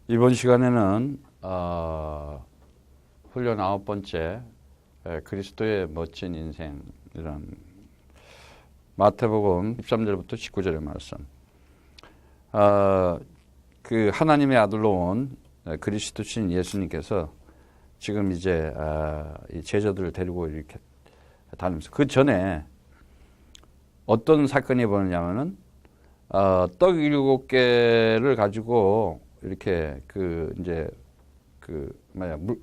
이번 시간에는 훈련 9번째 그리스도의 멋진 인생, 이런 마태복음 13절부터 19절의 말씀. 그 하나님의 아들로 온 그리스도신 예수님께서 지금 이제 이 제자들을 데리고 이렇게 다니면서, 그 전에 어떤 사건이 벌어지냐면은 떡 7개를 가지고 이렇게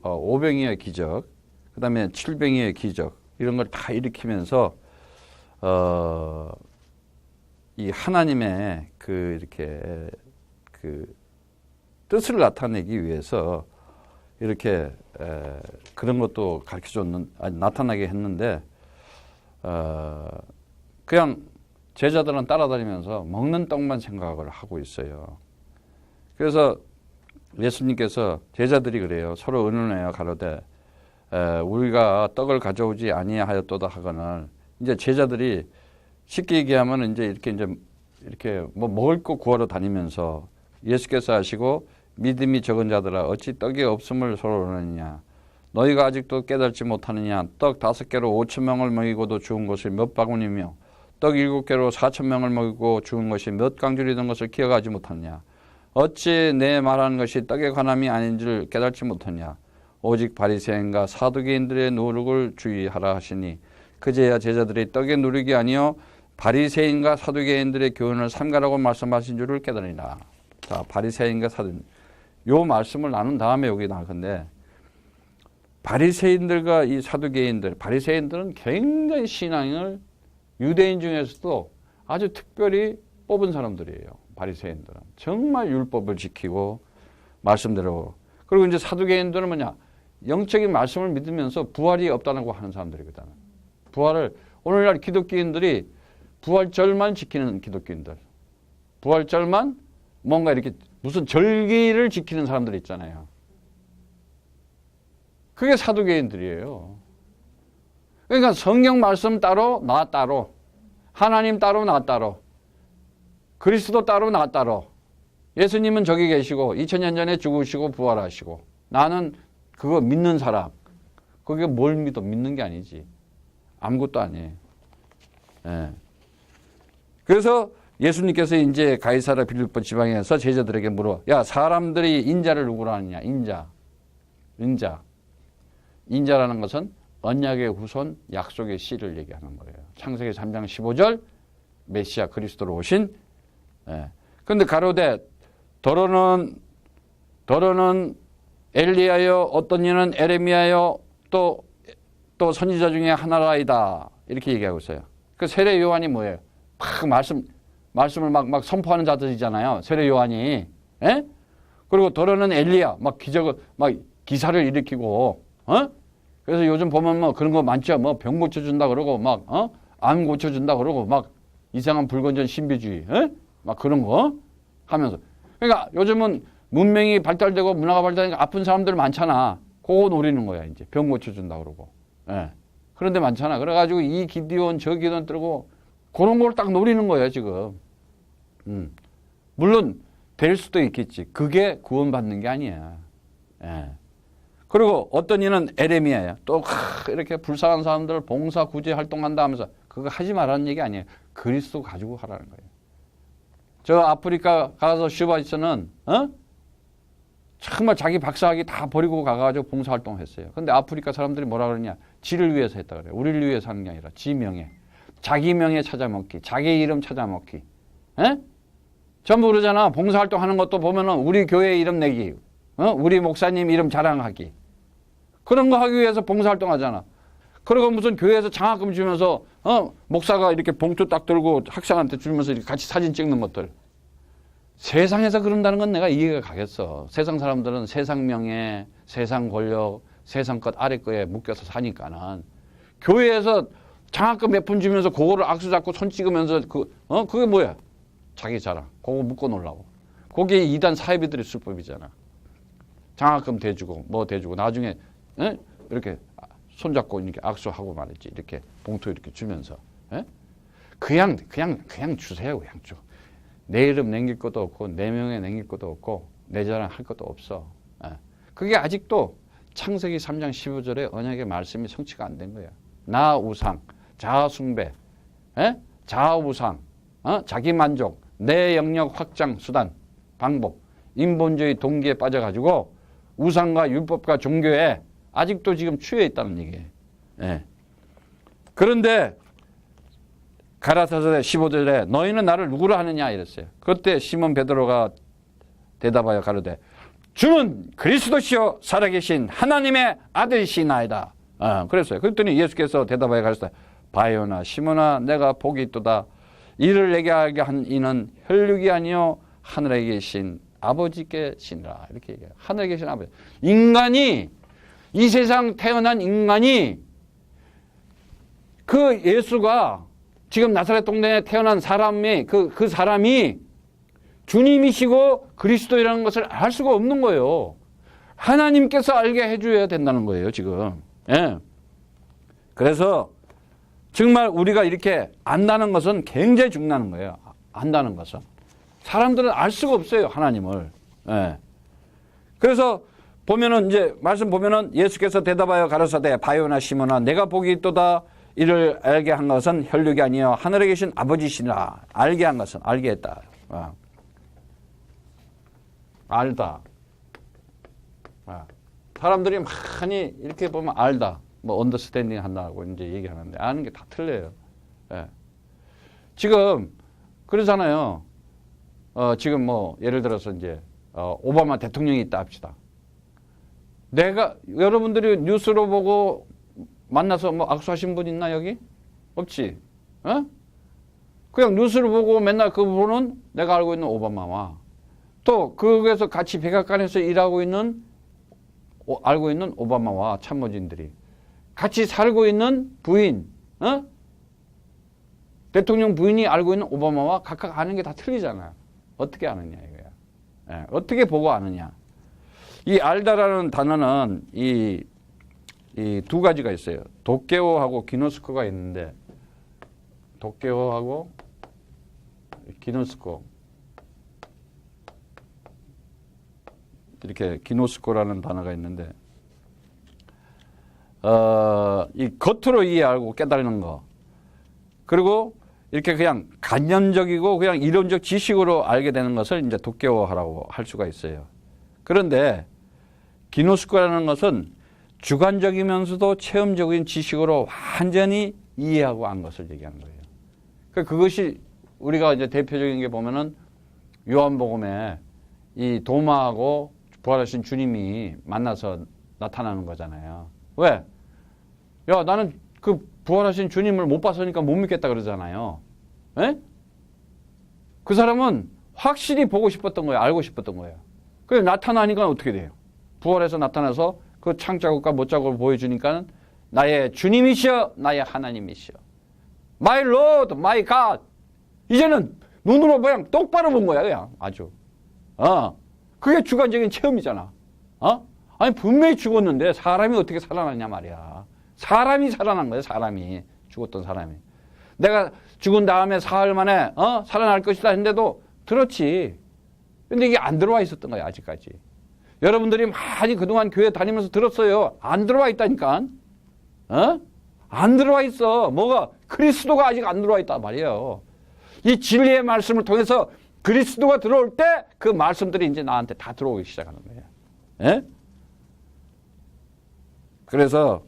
오병이어의 기적, 그 다음에 7병이어의 기적, 이런 걸 다 일으키면서 이 하나님의 이렇게 뜻을 나타내기 위해서 이렇게 그런 것도 나타나게 했는데, 그냥 제자들은 따라다니면서 먹는 떡만 생각을 하고 있어요. 그래서 예수님께서, 제자들이 그래요. 서로 의논하여 가로되 우리가 떡을 가져오지 아니하였도다 하거늘, 이제 제자들이 쉽게 얘기하면 이렇게 뭐 먹을 거 구하러 다니면서 예수께서 하시고, 믿음이 적은 자들아 어찌 떡이 없음을 서로 의논하느냐, 너희가 아직도 깨닫지 못하느냐, 떡 5개로 5,000명을 먹이고도 죽은 것이 몇 바구니며 떡 7개로 4,000명을 먹이고 죽은 것이 몇 강줄이던 것을 기억하지 못하느냐, 어찌 내 말하는 것이 떡에 관함이 아닌 줄 깨닫지 못하냐, 오직 바리새인과 사두개인들의 노력을 주의하라 하시니, 그제야 제자들이 떡의 누룩이 아니요 바리새인과 사두개인들의 교훈을 삼가라고 말씀하신 줄을 깨달으니라. 자, 바리새인과 사두개인, 요 말씀을 나눈 다음에 여기 나올 건데, 바리새인들과 이 사두개인들, 바리새인들은 굉장히 신앙을 유대인 중에서도 아주 특별히 뽑은 사람들이에요. 바리새인들은 정말 율법을 지키고 말씀대로. 그리고 이제 사두개인들은 뭐냐, 영적인 말씀을 믿으면서 부활이 없다고 하는 사람들이거든. 부활을, 오늘날 기독교인들이 부활절만 지키는 기독교인들, 부활절만 뭔가 이렇게 무슨 절기를 지키는 사람들 있잖아요. 그게 사두개인들이에요. 그러니까 성경 말씀 따로, 나 따로, 하나님 따로, 나 따로, 그리스도 따로, 나 따로. 예수님은 저기 계시고 2000년 전에 죽으시고 부활하시고, 나는 그거 믿는 사람. 그게 뭘 믿어? 믿는 게 아니지. 아무것도 아니에요. 예. 그래서 예수님께서 이제 가이사랴 빌립보 지방에서 제자들에게 물어, 야, 사람들이 인자를 누구로 하느냐? 인자라는 것은 언약의 후손, 약속의 씨를 얘기하는 거예요. 창세기 3장 15절, 메시아 그리스도로 오신. 그런데 가로되 더러는 엘리야여, 어떤 이는 에레미야여, 또 선지자 중에 하나라이다, 이렇게 얘기하고 있어요. 그 세례 요한이 뭐예요? 말씀을 막 선포하는 자들이잖아요. 세례 요한이. 예? 그리고 더러는 엘리야, 기사를 일으키고, 그래서 요즘 보면 뭐 그런 거 많죠. 뭐 병 고쳐준다 그러고, 암 고쳐준다 그러고, 이상한 불건전 신비주의, 막 그런 거 하면서. 그러니까 요즘은 문명이 발달되고 문화가 발달되니까 아픈 사람들 많잖아. 그거 노리는 거야, 이제. 병 고쳐준다 그러고. 예. 그런데 많잖아. 그래가지고 이 기디온 저 기디온 뜨고, 그런 걸 딱 노리는 거예요, 지금. 물론 될 수도 있겠지. 그게 구원받는 게 아니야. 예. 그리고 어떤 이는 에레미야야. 또 이렇게 불쌍한 사람들 봉사 구제 활동한다 하면서, 그거 하지 말라는 얘기 아니에요. 그리스도 가지고 하라는 거예요. 저 아프리카 가서 슈바이스는 정말 자기 박사학위 다 버리고 가가지고 봉사 활동했어요. 근데 아프리카 사람들이 뭐라 그러냐? 지를 위해서 했다 그래요. 우리를 위해서 하는 게 아니라 지 명예, 자기 명예 찾아먹기, 자기 이름 찾아먹기. 전부 그러잖아. 봉사 활동하는 것도 보면은 우리 교회 이름 내기, 우리 목사님 이름 자랑하기. 그런 거 하기 위해서 봉사활동 하잖아. 그리고 무슨 교회에서 장학금 주면서, 목사가 이렇게 봉투 딱 들고 학생한테 주면서 이렇게 같이 사진 찍는 것들. 세상에서 그런다는 건 내가 이해가 가겠어. 세상 사람들은 세상 명예, 세상 권력, 세상 것 아래 거에 묶여서 사니까는. 교회에서 장학금 몇 푼 주면서 그거를 악수 잡고 손 찍으면서 그게 뭐야? 자기 자랑. 그거 묶어 놓으려고. 그게 이단 사이비들의 수법이잖아. 장학금 대주고 뭐 대주고 나중에 이렇게 손잡고 이렇게 악수하고 말이지. 이렇게 봉투 이렇게 주면서. 그냥 주세요. 그냥 줘. 내 이름 남길 것도 없고 내 명예 남길 것도 없고 내 자랑 할 것도 없어. 예. 그게 아직도 창세기 3장 15절의 언약의 말씀이 성취가 안 된 거야. 나 우상, 자아 숭배, 예? 자아 우상, 자기 만족, 내 영역 확장 수단, 방법, 인본주의 동기에 빠져가지고 우상과 율법과 종교에 아직도 지금 취해 있다는 얘기예요. 예. 그런데 가라사대 15절에 너희는 나를 누구로 하느냐 이랬어요. 그때 시몬 베드로가 대답하여 가로되 주는 그리스도시요 살아계신 하나님의 아들이시나이다. 그랬어요. 그랬더니 예수께서 대답하여 가로되 바요나 시몬아 내가 복이 있도다. 이를 내게 알게 한 이는 혈육이 아니요 하늘에 계신 아버지께시니라. 이렇게 얘기해요. 하늘에 계신 아버지. 인간이 이 세상 태어난 인간이 그 예수가 지금 나사렛 동네에 태어난 사람이 그 사람이 주님이시고 그리스도이라는 것을 알 수가 없는 거예요. 하나님께서 알게 해줘야 된다는 거예요, 지금. 예. 그래서 정말 우리가 이렇게 안다는 것은 굉장히 중요한 거예요. 안다는 것은. 사람들은 알 수가 없어요, 하나님을. 예. 그래서 보면은 이제 말씀 보면은 예수께서 대답하여 가라사대 바요나 시몬아 내가 복이 있도다. 이를 알게 한 것은 혈육이 아니요 하늘에 계신 아버지시라. 알게 한 것은 알게 했다. 알다. 사람들이 많이 이렇게 보면 알다. 뭐 언더스탠딩 한다고 이제 얘기하는데 아는 게 다 틀려요. 예. 지금 그러잖아요. 지금 뭐 예를 들어서 이제 오바마 대통령이 있다 합시다. 내가 여러분들이 뉴스로 보고 만나서 뭐 악수하신 분 있나 여기? 없지. 어? 그냥 뉴스를 보고 맨날 그분은 내가 알고 있는 오바마와 또 거기에서 같이 백악관에서 일하고 있는 알고 있는 오바마와 참모진들이 같이 살고 있는 부인, 대통령 부인이 알고 있는 오바마와 각각 아는 게 다 틀리잖아요. 어떻게 아느냐 이거야. 예, 어떻게 보고 아느냐. 이 알다라는 단어는 이 두 가지가 있어요. 도케오하고 기노스코가 있는데 도케오하고 기노스코 이렇게 기노스코라는 단어가 있는데 이 겉으로 이해하고 깨달는 거 그리고 이렇게 그냥 간념적이고 그냥 이론적 지식으로 알게 되는 것을 이제 도케오라고 할 수가 있어요. 그런데 기노스코라는 것은 주관적이면서도 체험적인 지식으로 완전히 이해하고 안 것을 얘기하는 거예요. 그것이 우리가 이제 대표적인 게 보면은 요한복음에 이 도마하고 부활하신 주님이 만나서 나타나는 거잖아요. 왜? 야, 나는 그 부활하신 주님을 못 봤으니까 못 믿겠다 그러잖아요. 에? 그 사람은 확실히 보고 싶었던 거예요. 알고 싶었던 거예요. 그래서 나타나니까 어떻게 돼요? 부활해서 나타나서 그 창자국과 못자국을 보여주니까 나의 주님이시여 나의 하나님이시여 My Lord, My God 이제는 눈으로 그냥 똑바로 본 거야 그냥 아주 그게 주관적인 체험이잖아. 아니 분명히 죽었는데 사람이 어떻게 살아났냐 말이야. 사람이 살아난 거야. 사람이 죽었던 사람이 내가 죽은 다음에 사흘 만에 살아날 것이다 했는데도 들었지. 근데 이게 안 들어와 있었던 거야 아직까지. 여러분들이 많이 그동안 교회 다니면서 들었어요. 안 들어와 있다니까. 안 들어와 있어. 뭐가? 그리스도가 아직 안 들어와 있단 말이에요. 이 진리의 말씀을 통해서 그리스도가 들어올 때 그 말씀들이 이제 나한테 다 들어오기 시작하는 거예요. 예? 그래서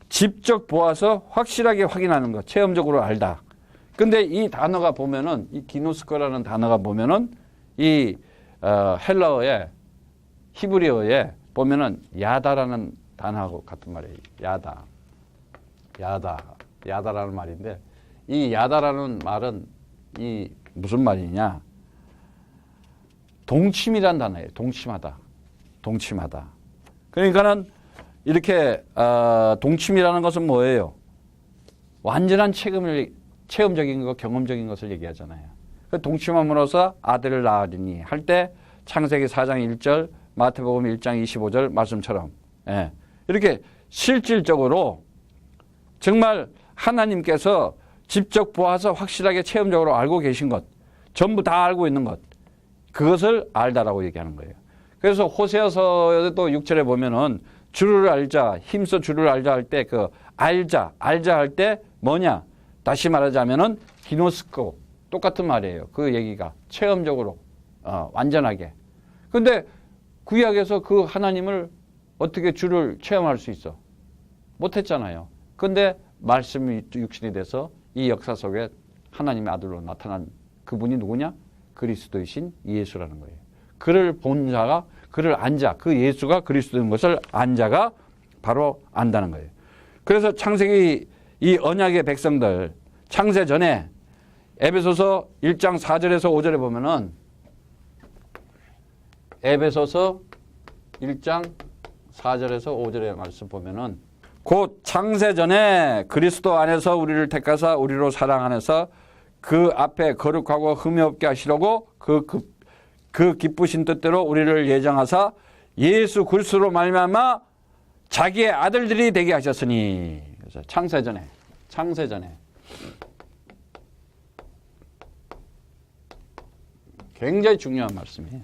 직접 보아서 확실하게 확인하는 것, 체험적으로 알다. 근데 이 단어가 보면은, 이 기노스코라는 단어가 보면은, 이 헬라어에, 히브리어에 보면은 야다라는 단어하고 같은 말이에요. 야다라는 말인데, 이 야다라는 말은 이 무슨 말이냐? 동침이란 단어예요. 동침하다. 그러니까는 이렇게 동침이라는 것은 뭐예요? 완전한 체험적인 것, 경험적인 것을 얘기하잖아요. 그 동침함으로써 아들을 낳으리니 할 때 창세기 4장 1절, 마태복음 1장 25절 말씀처럼 이렇게 실질적으로 정말 하나님께서 직접 보아서 확실하게 체험적으로 알고 계신 것, 전부 다 알고 있는 것, 그것을 알다라고 얘기하는 거예요. 그래서 호세아서에도 6절에 보면은 주를 알자, 힘써 주를 알자 할 때 그 알자 할 때 뭐냐? 다시 말하자면은 기노스코 똑같은 말이에요. 그 얘기가 체험적으로 완전하게. 근데 구약에서 그 하나님을 어떻게 주를 체험할 수 있어? 못했잖아요. 근데 말씀이 육신이 돼서 이 역사 속에 하나님의 아들로 나타난 그분이 누구냐? 그리스도이신 예수라는 거예요. 그를 본 자가, 그를 안 자, 그 예수가 그리스도인 것을 안 자가 바로 안다는 거예요. 그래서 창세기 이 언약의 백성들, 창세 전에 에베소서 1장 4절에서 5절에 보면은 에베소서 1장 4절에서 5절의 말씀 보면은 곧 창세 전에 그리스도 안에서 우리를 택하사 우리로 사랑 안에서 그 앞에 거룩하고 흠이 없게 하시려고 그 기쁘신 뜻대로 우리를 예정하사 예수 그리스도로 말미암아 자기의 아들들이 되게 하셨으니. 그래서 창세 전에 굉장히 중요한 말씀이에요.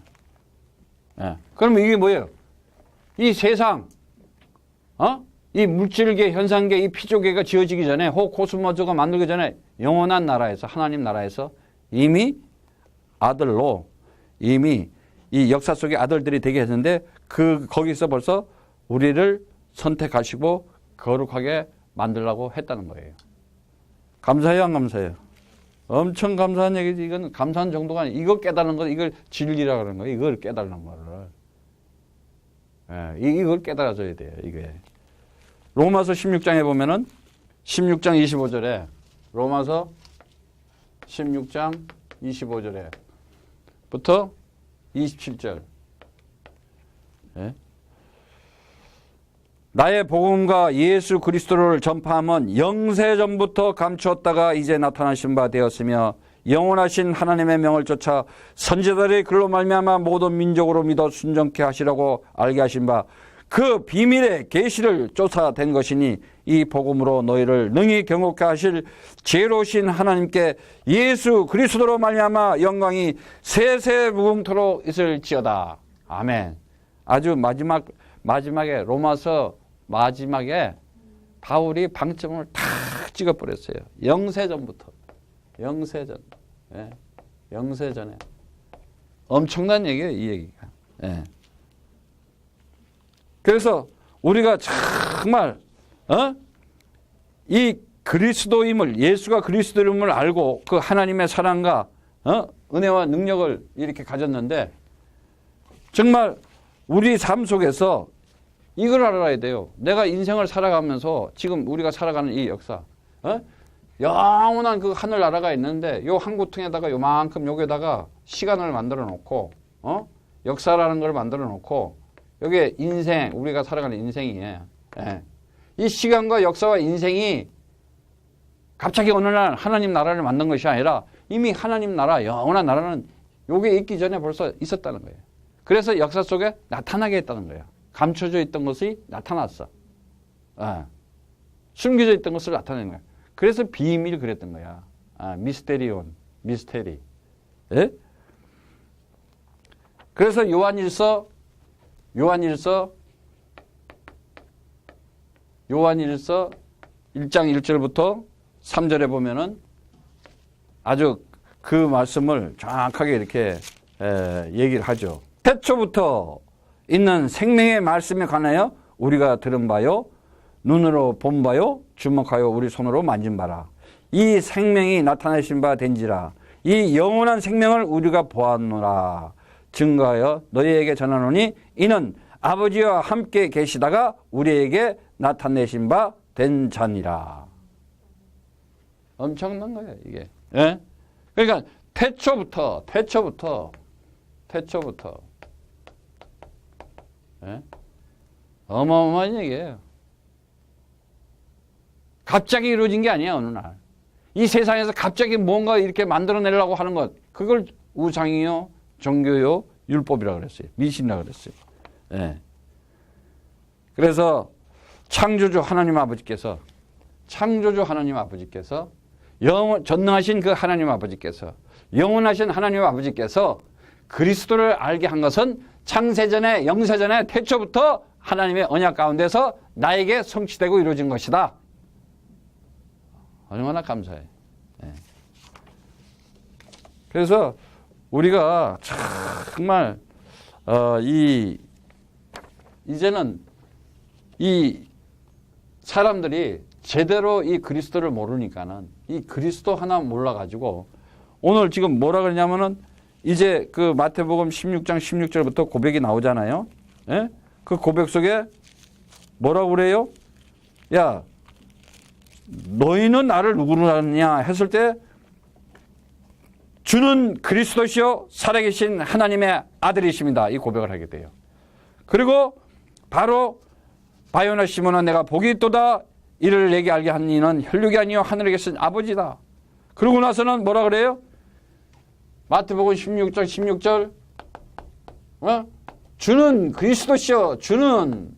예. 그러면 이게 뭐예요? 이 세상, 이 물질계, 현상계, 이 피조계가 지어지기 전에, 코스모스가 만들기 전에 영원한 나라에서, 하나님 나라에서 이미 아들로, 이미 이 역사 속의 아들들이 되게 했는데, 거기서 벌써 우리를 선택하시고 거룩하게 만들라고 했다는 거예요. 감사해요, 안 감사해요? 엄청 감사한 얘기지. 이건 감사한 정도가 아니에요. 이거 깨달는 거, 이걸 진리라 그러는 거예요. 이걸 깨달는 거를. 예, 이걸 깨달아줘야 돼요, 이게. 로마서 16장에 보면은 16장 25절에 로마서 16장 25절에 부터 27절. 예? 나의 복음과 예수 그리스도를 전파함은 영세전부터 감추었다가 이제 나타나신 바 되었으며 영원하신 하나님의 명을 쫓아 선지자들이 글로 말미암아 모든 민족으로 믿어 순종케 하시라고 알게 하신 바 그 비밀의 계시를 쫓아낸 것이니 이 복음으로 너희를 능히 경고케 하실 지혜로우신 하나님께 예수 그리스도로 말미암아 영광이 세세무궁토록 있을지어다. 아멘. 아주 마지막에 로마서 마지막에 바울이 방점을 탁 찍어버렸어요. 영세전부터. 영세전. 예. 영세전에. 엄청난 얘기예요, 이 얘기가. 예. 그래서 우리가 정말 이 그리스도임을, 예수가 그리스도임을 알고 그 하나님의 사랑과 은혜와 능력을 이렇게 가졌는데 정말 우리 삶 속에서 이걸 알아야 돼요. 내가 인생을 살아가면서 지금 우리가 살아가는 이 역사, 영원한 그 하늘나라가 있는데 요 한구퉁에다가 요만큼 여기다가 시간을 만들어 놓고 역사라는 걸 만들어 놓고 여기에 인생, 우리가 살아가는 인생이에요. 예. 이 시간과 역사와 인생이 갑자기 어느 날 하나님 나라를 만든 것이 아니라 이미 하나님 나라, 영원한 나라는 요게 있기 전에 벌써 있었다는 거예요. 그래서 역사 속에 나타나게 했다는 거예요. 감춰져 있던 것이 나타났어. 예. 숨겨져 있던 것을 나타내는 거예요. 그래서 비밀 그랬던 거야. 미스테리온, 미스테리. 예? 그래서 요한일서 1장 1절부터 3절에 보면은 아주 그 말씀을 정확하게 이렇게 얘기를 하죠. 태초부터 있는 생명의 말씀에 관하여 우리가 들은 바요, 눈으로 본 바요, 주목하여 우리 손으로 만진 바라. 이 생명이 나타내신 바 된지라. 이 영원한 생명을 우리가 보았노라. 증거하여 너희에게 전하노니 이는 아버지와 함께 계시다가 우리에게 나타내신 바 된 자니라. 엄청난 거예요, 이게. 예? 그러니까 태초부터 예? 어마어마한 얘기예요. 갑자기 이루어진 게 아니야, 어느 날. 이 세상에서 갑자기 뭔가 이렇게 만들어내려고 하는 것, 그걸 우상이요, 종교요, 율법이라고 그랬어요. 미신이라고 그랬어요. 예. 그래서 창조주 하나님 아버지께서 전능하신 그 하나님 아버지께서, 영원하신 하나님 아버지께서 그리스도를 알게 한 것은 창세전에 영세전에 태초부터 하나님의 언약 가운데서 나에게 성취되고 이루어진 것이다. 얼마나 감사해. 예. 그래서 우리가 정말 이제는 이 사람들이 제대로 이 그리스도를 모르니까는 이 그리스도 하나 몰라가지고 오늘 지금 뭐라 그러냐면은 이제 그 마태복음 16장 16절부터 고백이 나오잖아요. 예? 그 고백 속에 뭐라고 그래요? 야, 너희는 나를 누구로 하느냐 했을 때 주는 그리스도시요 살아계신 하나님의 아들이십니다. 이 고백을 하게 돼요. 그리고 바로 바요나 시몬아 내가 복이 있도다 이를 내게 알게 한 이는 혈육이 아니요 하늘에 계신 아버지다. 그러고 나서는 뭐라 그래요? 마태복음 16장 16절 주는 그리스도시요 주는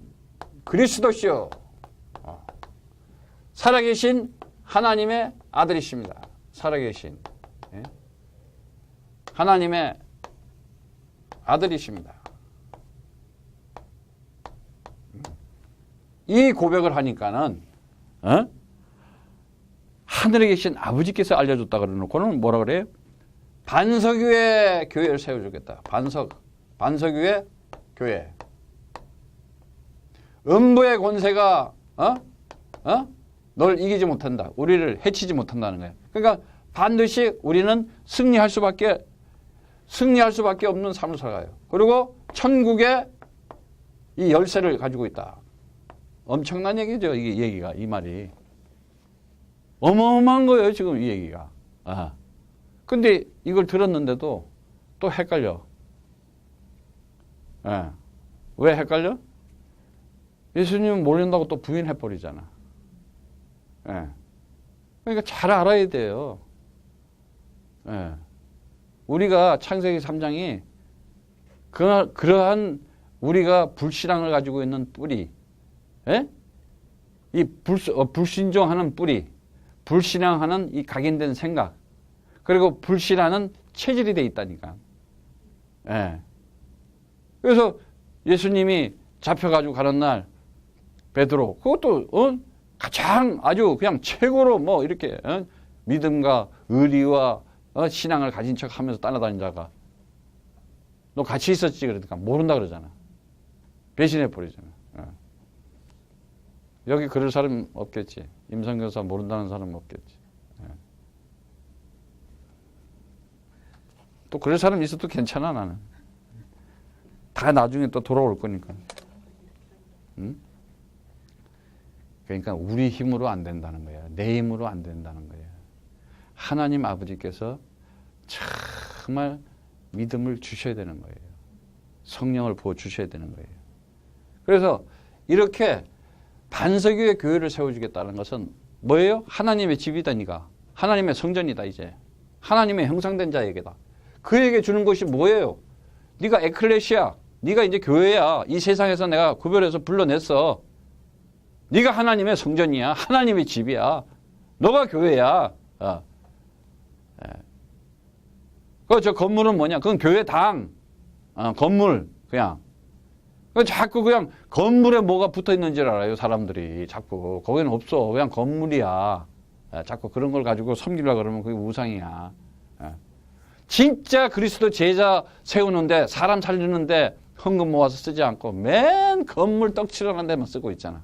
그리스도시요 살아계신 하나님의 아들이십니다. 살아계신 하나님의 아들이십니다. 이 고백을 하니까는 하늘에 계신 아버지께서 알려줬다 그러놓고는 뭐라 그래요? 반석위에 교회를 세워주겠다. 반석위에 교회. 음부의 권세가 널 이기지 못한다. 우리를 해치지 못한다는 거예요. 그러니까 반드시 우리는 승리할 수밖에 없는 삶을 살아가요. 그리고 천국의 이 열쇠를 가지고 있다. 엄청난 얘기죠. 이게 얘기가 이 말이 어마어마한 거예요. 지금 이 얘기가. 근데 이걸 들었는데도 또 헷갈려. 왜 헷갈려? 예수님은 모른다고 또 부인해버리잖아. 그러니까 잘 알아야 돼요. 우리가 창세기 3장이 그러한 우리가 불신앙을 가지고 있는 뿌리, 이 불신종하는 뿌리, 불신앙하는 이 각인된 생각, 그리고 불신하는 체질이 돼 있다니까. 그래서 예수님이 잡혀가지고 가는 날 베드로 그것도 가장 아주 그냥 최고로 뭐 이렇게 믿음과 의리와 신앙을 가진 척 하면서 따라다닌 자가 너 같이 있었지 그러니까 모른다 그러잖아. 배신해 버리잖아. 여기 그럴 사람 없겠지. 임성교사 모른다는 사람 없겠지. 또 그럴 사람 있어도 괜찮아 나는. 다 나중에 또 돌아올 거니까. 그러니까 우리 힘으로 안 된다는 거야. 내 힘으로 안 된다는 거야. 하나님 아버지께서 정말 믿음을 주셔야 되는 거예요. 성령을 부어주셔야 되는 거예요. 그래서 이렇게 반석위의 교회를 세워주겠다는 것은 뭐예요? 하나님의 집이다니까. 하나님의 성전이다 이제. 하나님의 형상된 자에게다. 그에게 주는 것이 뭐예요? 네가 에클레시아. 네가 이제 교회야. 이 세상에서 내가 구별해서 불러냈어. 네가 하나님의 성전이야. 하나님의 집이야. 너가 교회야. 저 건물은 뭐냐? 그건 교회당. 건물 그냥. 자꾸 그냥 건물에 뭐가 붙어 있는 줄 알아요. 사람들이 자꾸. 거기는 없어. 그냥 건물이야. 자꾸 그런 걸 가지고 섬기려고 그러면 그게 우상이야. 진짜 그리스도 제자 세우는데 사람 살리는데 헌금 모아서 쓰지 않고 맨 건물 떡칠하는 데만 쓰고 있잖아.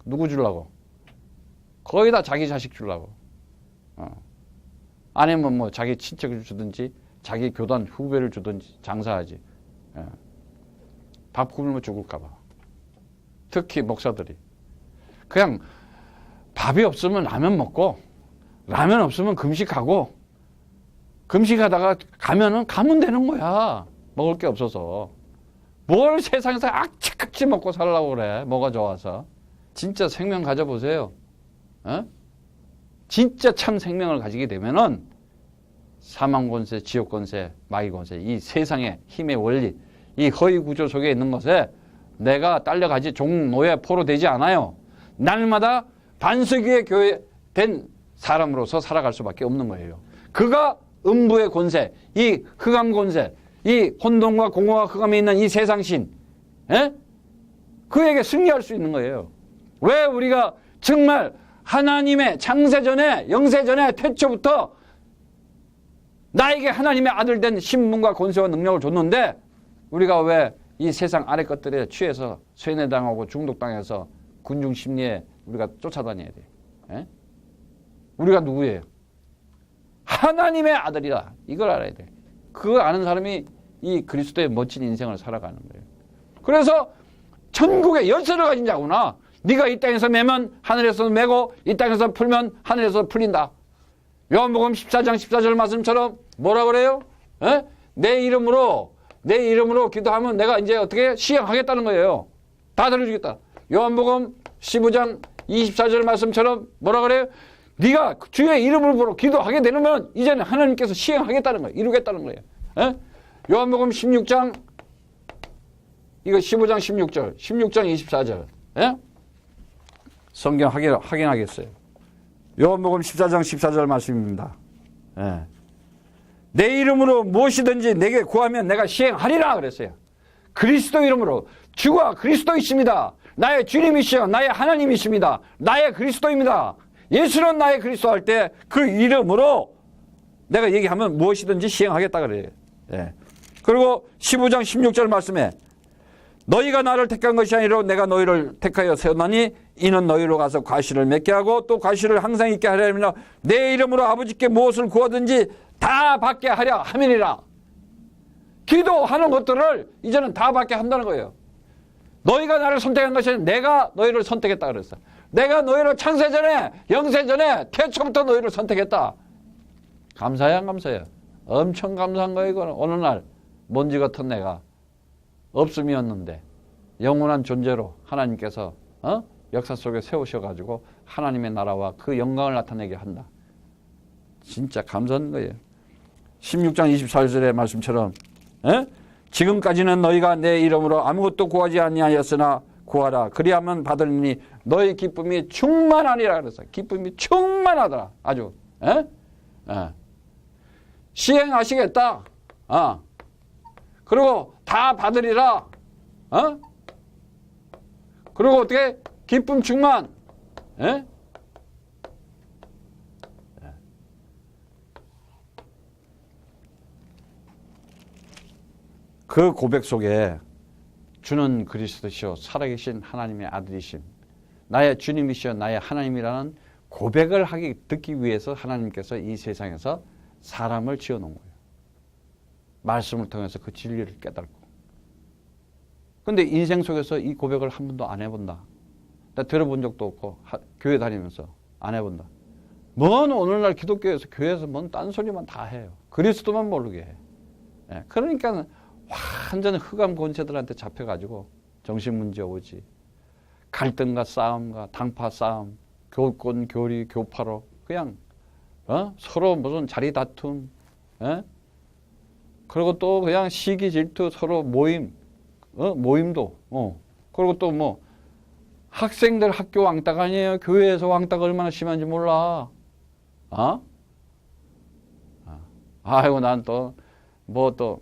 누구 주려고? 거의 다 자기 자식 주려고. 아니면 뭐 자기 친척을 주든지 자기 교단 후배를 주든지 장사하지. 밥 굶으면 죽을까 봐. 특히 목사들이. 그냥 밥이 없으면 라면 먹고 라면 없으면 금식하고 금식하다가 가면 되는 거야. 먹을 게 없어서. 뭘 세상에서 악취같이 먹고 살려고 그래. 뭐가 좋아서. 진짜 생명 가져보세요. 진짜 참 생명을 가지게 되면은 사망 권세, 지옥 권세, 마귀 권세, 이 세상의 힘의 원리, 이 허위 구조 속에 있는 것에 내가 딸려가지 종노예 포로 되지 않아요. 날마다 반석 위의 교회 된 사람으로서 살아갈 수밖에 없는 거예요. 그가 음부의 권세, 이 흑암 권세, 이 혼돈과 공허와 흑암에 있는 이 세상신, 에? 그에게 승리할 수 있는 거예요. 왜 우리가 정말 하나님의 창세전에, 영세전에 태초부터 나에게 하나님의 아들 된 신분과 권세와 능력을 줬는데 우리가 왜 이 세상 아래 것들에 취해서 쇠뇌당하고 중독당해서 군중심리에 우리가 쫓아다녀야 돼. 에? 우리가 누구예요? 하나님의 아들이다. 이걸 알아야 돼. 그거 아는 사람이 이 그리스도의 멋진 인생을 살아가는 거예요. 그래서 천국의 열쇠를 가진 자구나. 네가 이 땅에서 매면 하늘에서 매고 이 땅에서 풀면 하늘에서 풀린다. 요한복음 14장 14절 말씀처럼 뭐라 그래요? 에? 내 이름으로 기도하면 내가 이제 어떻게 시행하겠다는 거예요. 다 들어주겠다. 요한복음 15장 24절 말씀처럼 뭐라 그래요? 네가 주의 이름으로 기도하게 되면 이제는 하나님께서 시행하겠다는 거예요. 이루겠다는 거예요. 에? 요한복음 16장 이거 15장 16절 16장 24절 에? 성경 확인하겠어요. 요한복음 14장 14절 말씀입니다. 예. 내 이름으로 무엇이든지 내게 구하면 내가 시행하리라 그랬어요. 그리스도 이름으로 주가 그리스도이십니다. 나의 주님이시여 나의 하나님이십니다. 나의 그리스도입니다. 예수는 나의 그리스도 할 때 그 이름으로 내가 얘기하면 무엇이든지 시행하겠다 그래요. 예. 그리고 15장 16절 말씀에 너희가 나를 택한 것이 아니라 내가 너희를 택하여 세웠나니 이는 너희로 가서 과실을 맺게 하고 또 과실을 항상 있게 하려 하며 내 이름으로 아버지께 무엇을 구하든지 다 받게 하려 함이니라. 기도하는 것들을 이제는 다 받게 한다는 거예요. 너희가 나를 선택한 것이 아니라 내가 너희를 선택했다 그랬어. 내가 너희를 창세전에 영세전에 태초부터 너희를 선택했다. 감사해요 안 감사해요? 엄청 감사한 거예요. 이거는 어느 날 먼지 같은 내가 없음이었는데 영원한 존재로 하나님께서 역사 속에 세우셔가지고 하나님의 나라와 그 영광을 나타내게 한다. 진짜 감사한 거예요. 16장 24절의 말씀처럼 지금까지는 너희가 내 이름으로 아무것도 구하지 아니하였으나 구하라. 그리하면 받으리니 너희 기쁨이 충만하니라 그랬어요. 기쁨이 충만하더라. 아주 시행하시겠다. 그리고 다 받으리라. 그리고 어떻게 기쁨 충만. 그 고백 속에 주는 그리스도시요 살아계신 하나님의 아들이심 나의 주님이시여 나의 하나님이라는 고백을 듣기 위해서 하나님께서 이 세상에서 사람을 지어놓은 거예요. 말씀을 통해서 그 진리를 깨닫고. 근데 인생 속에서 이 고백을 한 번도 안 해본다. 나 들어본 적도 없고 교회 다니면서 안 해본다. 뭔 오늘날 기독교에서 교회에서 뭔 딴소리만 다 해요. 그리스도만 모르게 해. 그러니까 완전 흑암 권세들한테 잡혀가지고 정신문제 오지. 갈등과 싸움과 당파 싸움, 교권, 교리, 교파로 그냥 서로 무슨 자리 다툼, 그리고 또 그냥 시기 질투 서로 모임도 그리고 또 뭐 학생들 학교 왕따가 아니에요. 교회에서 왕따가 얼마나 심한지 몰라. 아이고 난 또 뭐 또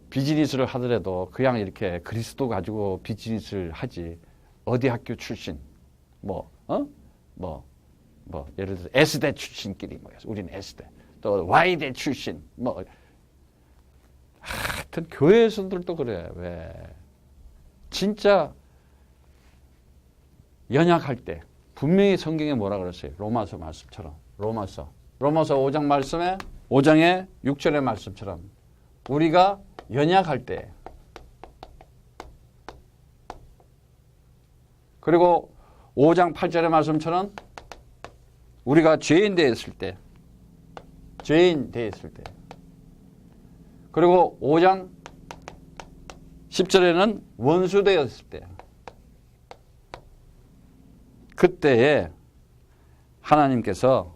비즈니스를 하더라도 그냥 이렇게 그리스도 가지고 비즈니스를 하지. 어디 학교 출신 예를 들어서 S대 출신끼리 우리는 S대 또 Y대 출신 하여튼 교회에서들도 그래. 왜 진짜 연약할 때 분명히 성경에 뭐라 그랬어요? 로마서 말씀처럼 로마서 5장 말씀에 5장의 6절의 말씀처럼 우리가 연약할 때 그리고 5장 8절의 말씀처럼 우리가 죄인 되었을 때 그리고 5장 10절에는 원수 되었을 때 그때에 하나님께서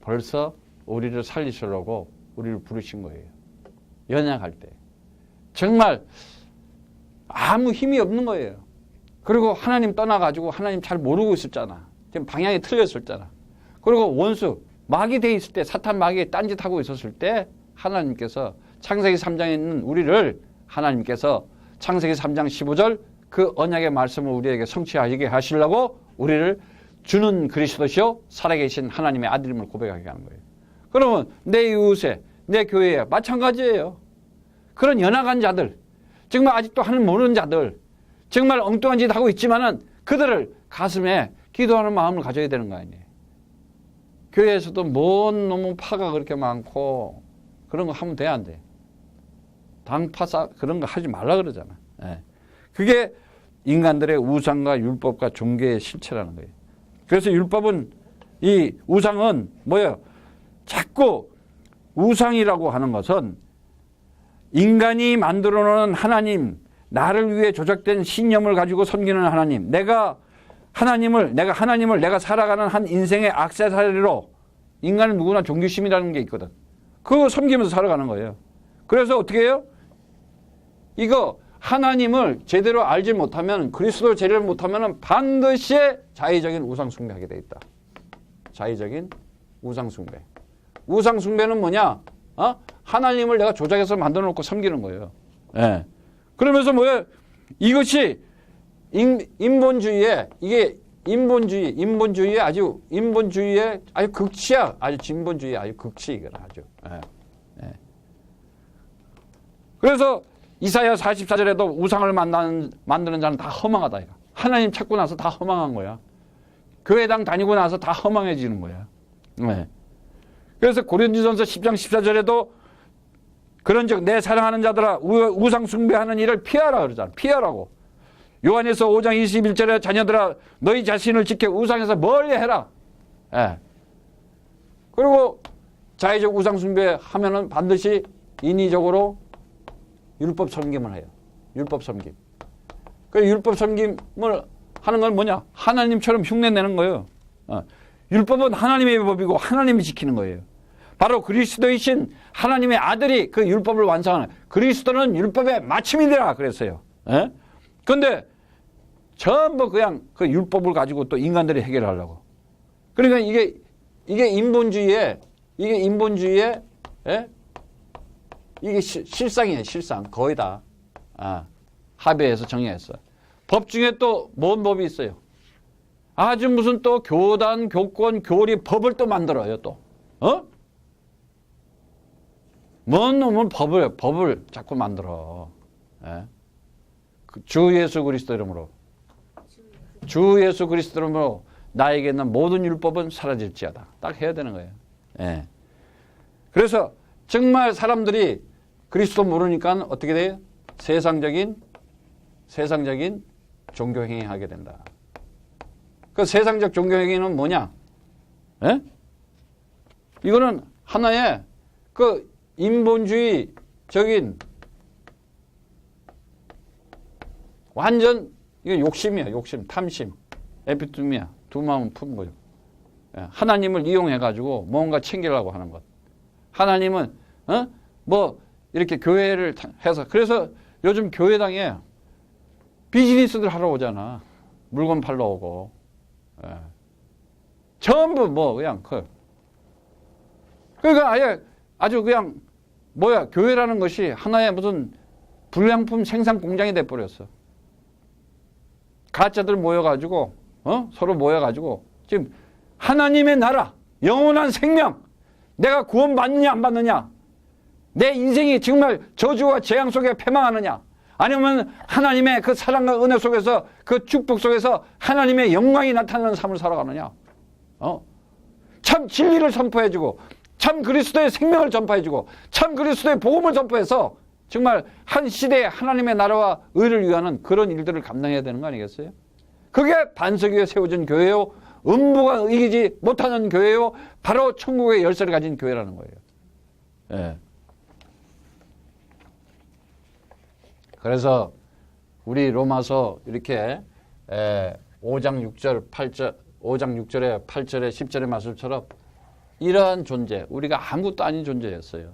벌써 우리를 살리시려고 우리를 부르신 거예요. 연약할 때 정말 아무 힘이 없는 거예요. 그리고 하나님 떠나가지고 하나님 잘 모르고 있었잖아. 지금 방향이 틀렸었잖아. 그리고 원수 마귀 돼 있을 때 사탄 마귀에 딴짓하고 있었을 때 하나님께서 창세기 3장에 있는 우리를 하나님께서 창세기 3장 15절 그 언약의 말씀을 우리에게 성취하게 하시려고 우리를 주는 그리스도시요 살아계신 하나님의 아들임을 고백하게 하는 거예요. 그러면 내 이웃에 내 교회에 마찬가지예요. 그런 연약한 자들, 정말 아직도 하나님 모르는 자들, 정말 엉뚱한 짓 하고 있지만은 그들을 가슴에 기도하는 마음을 가져야 되는 거 아니에요. 교회에서도 뭔 놈의 파가 그렇게 많고 그런 거 하면 돼, 안 돼? 당파사 그런 거 하지 말라 그러잖아. 예. 그게 인간들의 우상과 율법과 종교의 실체라는 거예요. 그래서 율법은, 이 우상은 뭐예요? 자꾸 우상이라고 하는 것은 인간이 만들어 놓은 하나님, 나를 위해 조작된 신념을 가지고 섬기는 하나님, 내가 하나님을 내가 살아가는 한 인생의 액세서리로, 인간은 누구나 종교심이라는 게 있거든. 그거 섬기면서 살아가는 거예요. 그래서 어떻게 해요? 이거 하나님을 제대로 알지 못하면, 그리스도를 제대로 못하면 반드시 자의적인 우상 숭배하게 돼 있다. 자의적인 우상 숭배. 우상 숭배는 뭐냐? 하나님을 내가 조작해서 만들어 놓고 섬기는 거예요. 예. 그러면서 뭐예요? 이것이 인본주의의, 이게 인본주의의 아주 극치야. 아주 진본주의 아주 극치, 이거는 아주. 예. 예. 그래서 이사야 44절에도 우상을 만드는 자는 다 허망하다. 이거. 하나님 찾고 나서 다 허망한 거야. 교회당 다니고 나서 다 허망해지는 거야. 네. 그래서 고린도전서 10장 14절에도 그런즉 내 사랑하는 자들아 우상 숭배하는 일을 피하라 그러잖아. 피하라고. 요한에서 5장 21절에 자녀들아 너희 자신을 지켜 우상에서 멀리 해라. 예. 그리고 자의적 우상 숭배하면은 반드시 인위적으로 율법 섬김을 해요. 율법 섬김. 그 율법 섬김을 하는 건 뭐냐? 하나님처럼 흉내내는 거예요. 율법은 하나님의 법이고 하나님이 지키는 거예요. 바로 그리스도이신 하나님의 아들이 그 율법을 완성하는, 그리스도는 율법의 마침이니라 그랬어요. 그런데 전부 그냥 그 율법을 가지고 또 인간들이 해결하려고. 그러니까 이게 인본주의의 이게 실상이에요. 실상. 거의 다 합의해서 정의했어. 법 중에 또 뭔 법이 있어요? 아주 무슨 또 교단, 교권, 교리, 법을 또 만들어요. 또. 뭔 놈은 법을 자꾸 만들어. 예? 주 예수 그리스도 이름으로. 주 예수 그리스도 이름으로 나에게 있는 모든 율법은 사라질지어다. 딱 해야 되는 거예요. 예. 그래서 정말 사람들이 그리스도 모르니까 어떻게 돼요? 세상적인 종교행위 하게 된다. 그 세상적 종교행위는 뭐냐? 예? 이거는 하나의 그 인본주의적인 완전 이게 욕심이야. 욕심, 탐심, 에피투미야. 두 마음 푼 거죠. 예. 하나님을 이용해가지고 뭔가 챙기려고 하는 것. 하나님은 뭐 이렇게 교회를 해서, 그래서 요즘 교회당에 비즈니스들 하러 오잖아. 물건 팔러 오고. 예. 전부 뭐 그냥 그러니까 아예 아주 그냥 뭐야, 교회라는 것이 하나의 무슨 불량품 생산 공장이 돼 버렸어. 가짜들 모여가지고 서로 모여가지고 지금 하나님의 나라, 영원한 생명, 내가 구원 받느냐 안 받느냐, 내 인생이 정말 저주와 재앙 속에 패망하느냐, 아니면 하나님의 그 사랑과 은혜 속에서 그 축복 속에서 하나님의 영광이 나타나는 삶을 살아가느냐. 참 진리를 선포해주고 참 그리스도의 생명을 전파해주고 참 그리스도의 복음을 전파해서 정말 한 시대에 하나님의 나라와 의를 위하는 그런 일들을 감당해야 되는 거 아니겠어요? 그게 반석 위에 세워진 교회요, 음부가 이기지 못하는 교회요, 바로 천국의 열쇠를 가진 교회라는 거예요. 예. 그래서 우리 로마서 이렇게 5장 6절 8절 5장 6절에 8절에 10절의 말씀처럼 이러한 존재, 우리가 아무것도 아닌 존재였어요.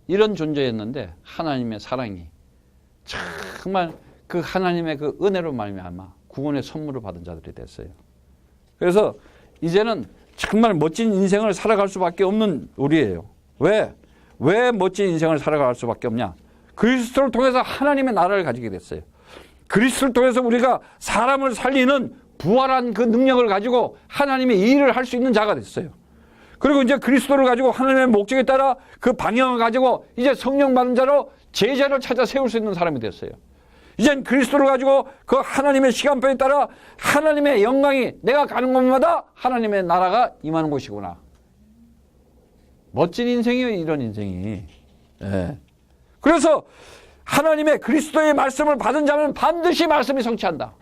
이런 존재였는데 하나님의 사랑이 정말 그 하나님의 그 은혜로 말미암아 구원의 선물을 받은 자들이 됐어요. 그래서 이제는 정말 멋진 인생을 살아갈 수밖에 없는 우리예요. 왜? 왜 멋진 인생을 살아갈 수밖에 없냐? 그리스도를 통해서 하나님의 나라를 가지게 됐어요. 그리스도를 통해서 우리가 사람을 살리는 부활한 그 능력을 가지고 하나님의 일을 할 수 있는 자가 됐어요. 그리고 이제 그리스도를 가지고 하나님의 목적에 따라 그 방향을 가지고 이제 성령 받은 자로 제자를 찾아 세울 수 있는 사람이 됐어요. 이젠 그리스도를 가지고 그 하나님의 시간표에 따라 하나님의 영광이 내가 가는 곳마다 하나님의 나라가 임하는 곳이구나. 멋진 인생이에요, 이런 인생이. 예. 그래서 하나님의 그리스도의 말씀을 받은 자는 반드시 말씀이 성취한다.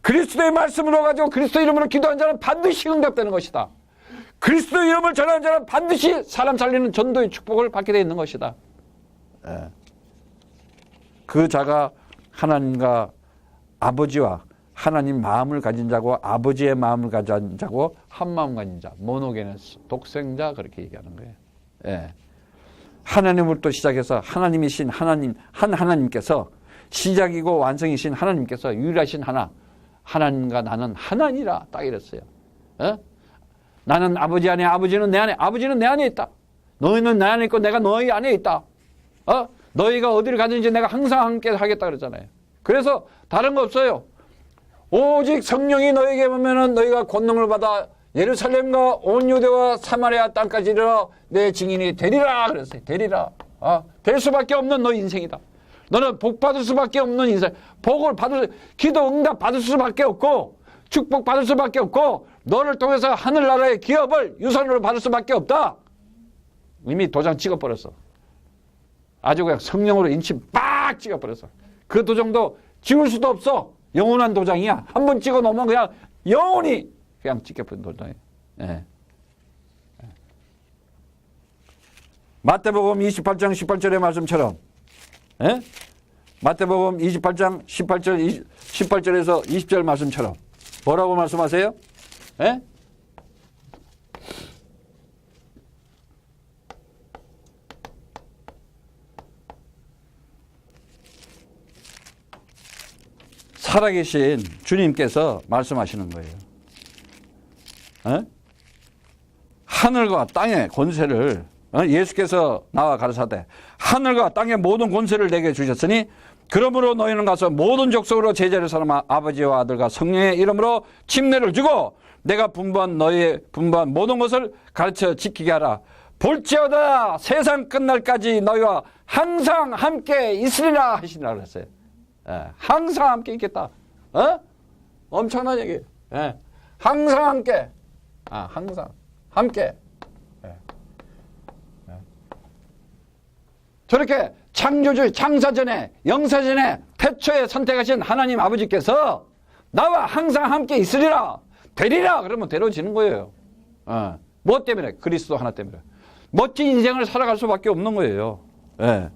그리스도의 말씀으로 가지고 그리스도 이름으로 기도한 자는 반드시 응답되는 것이다. 그리스도 이름을 전하는 자는 반드시 사람 살리는 전도의 축복을 받게 되어 있는 것이다. 예. 그 자가 하나님과 아버지와 하나님 마음을 가진 자고 아버지의 마음을 가진 자고 한 마음 가진 자, 모노게네스, 독생자 그렇게 얘기하는 거예요. 예. 하나님으로부터 시작해서 하나님이신 하나님, 한 하나님께서 시작이고 완성이신 하나님께서 유일하신 하나, 하나님과 나는 하나니라 딱 이랬어요. 예? 나는 아버지 안에, 아버지는 내 안에, 아버지는 내 안에 있다. 너희는 내 안에 있고 내가 너희 안에 있다. 너희가 어디를 가든지 내가 항상 함께 하겠다 그랬잖아요. 그래서 다른 거 없어요. 오직 성령이 너에게 오면은 너희가 권능을 받아 예루살렘과 온 유대와 사마리아 땅까지 이르러 내 증인이 되리라 그랬어요. 되리라. 될 수밖에 없는 너 인생이다. 너는 복 받을 수밖에 없는 인생. 복을 받을, 기도 응답 받을 수밖에 없고 축복 받을 수밖에 없고 너를 통해서 하늘나라의 기업을 유산으로 받을 수밖에 없다. 이미 도장 찍어버렸어. 아주 그냥 성령으로 인치 빡 찍어버렸어. 그 도장도 지울 수도 없어. 영원한 도장이야. 한 번 찍어 놓으면 그냥 영원히 그냥 찍혀버린 도장이에요. 예. 마태복음 28장 18절의 말씀처럼, 예? 마태복음 28장 18절에서 20절 말씀처럼 뭐라고 말씀하세요? 예? 살아계신 주님께서 말씀하시는 거예요. 에? 하늘과 땅의 권세를 예수께서 나와 가르사대 하늘과 땅의 모든 권세를 내게 주셨으니 그러므로 너희는 가서 모든 족속으로 제자를 삼아 아버지와 아들과 성령의 이름으로 침례를 주고 내가 분부한 너희의 분부한 모든 것을 가르쳐 지키게 하라. 볼지어다 세상 끝날까지 너희와 항상 함께 있으리라 하시니라 그랬어요. 예, 항상 함께 있겠다. 엄청난 얘기예요. 예, 항상 함께. 항상 함께. 예. 예. 저렇게 창조주 창사전에 영사전에 태초에 선택하신 하나님 아버지께서 나와 항상 함께 있으리라 되리라 그러면 되어지는 거예요. 뭐 때문에? 그리스도 하나 때문에. 멋진 인생을 살아갈 수밖에 없는 거예요. 예.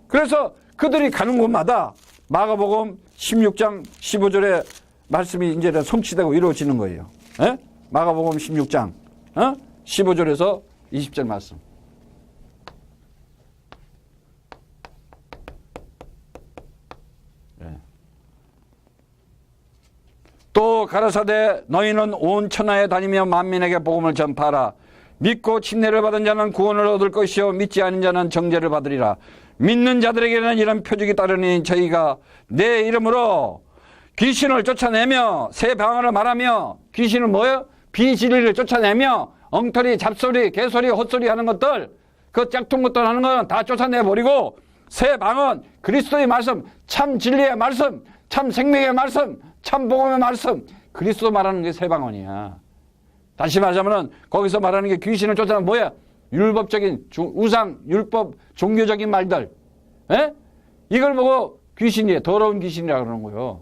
그래서 그들이 가는 곳마다 마가복음 16장 15절의 말씀이 이제 성취되고 이루어지는 거예요. 예? 마가복음 16장 15절에서 20절 말씀. 예. 또 가라사대 너희는 온 천하에 다니며 만민에게 복음을 전파하라. 믿고 침례를 받은 자는 구원을 얻을 것이요 믿지 않은 자는 정죄를 받으리라. 믿는 자들에게는 이런 표적이 따르니 저희가 내 이름으로 귀신을 쫓아내며 새 방언을 말하며 귀신은 뭐예요? 비진리를 쫓아내며 엉터리, 잡소리, 개소리, 헛소리 하는 것들 그 짝퉁 것들 하는 건 다 쫓아내버리고 새 방언, 그리스도의 말씀, 참 진리의 말씀, 참 생명의 말씀, 참 복음의 말씀 그리스도 말하는 게 새 방언이야. 다시 말하자면 거기서 말하는 게 귀신을 쫓아내면 뭐야? 율법적인 우상, 율법, 종교적인 말들. 에? 이걸 보고 귀신이에요. 더러운 귀신이라고 그러는 거예요.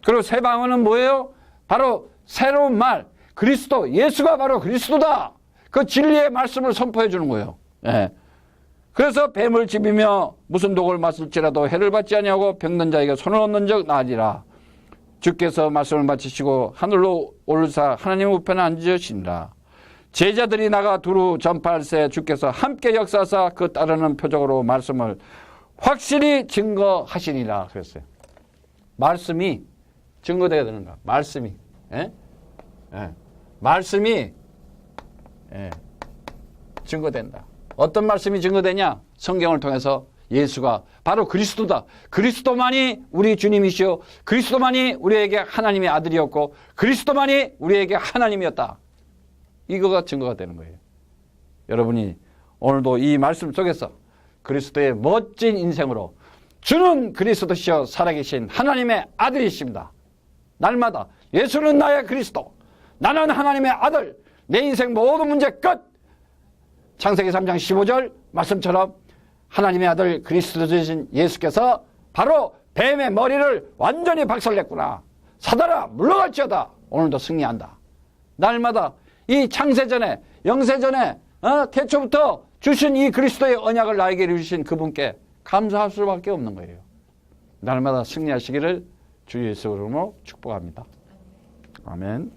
그리고 새 방언은 뭐예요? 바로 새로운 말. 그리스도, 예수가 바로 그리스도다. 그 진리의 말씀을 선포해 주는 거예요. 예. 그래서 뱀을 집이며 무슨 독을 마실지라도 해를 받지 아니하고 병든 자에게 손을 얹는 적 나으리라. 주께서 말씀을 마치시고 하늘로 오르사 하나님 우편에 앉으시니라. 제자들이 나가 두루 전파할새 주께서 함께 역사하사 그 따르는 표적으로 말씀을 확실히 증거하시니라 그랬어요. 말씀이 증거되어야 되는가? 말씀이. 예? 예. 말씀이 예. 증거된다. 어떤 말씀이 증거되냐? 성경을 통해서 예수가 바로 그리스도다. 그리스도만이 우리 주님이시오. 그리스도만이 우리에게 하나님의 아들이었고 그리스도만이 우리에게 하나님이었다. 이거가 증거가 되는 거예요. 여러분이 오늘도 이 말씀 속에서 그리스도의 멋진 인생으로 주는 그리스도시여 살아계신 하나님의 아들이십니다. 날마다 예수는 나의 그리스도, 나는 하나님의 아들, 내 인생 모든 문제 끝. 창세기 3장 15절 말씀처럼 하나님의 아들 그리스도 되신 예수께서 바로 뱀의 머리를 완전히 박살냈구나. 사단아 물러갈지어다. 오늘도 승리한다. 날마다 이 창세전에 영세전에 태초부터 주신 이 그리스도의 언약을 나에게 주신 그분께 감사할 수밖에 없는 거예요. 날마다 승리하시기를 주 예수 이름으로 축복합니다. 아멘.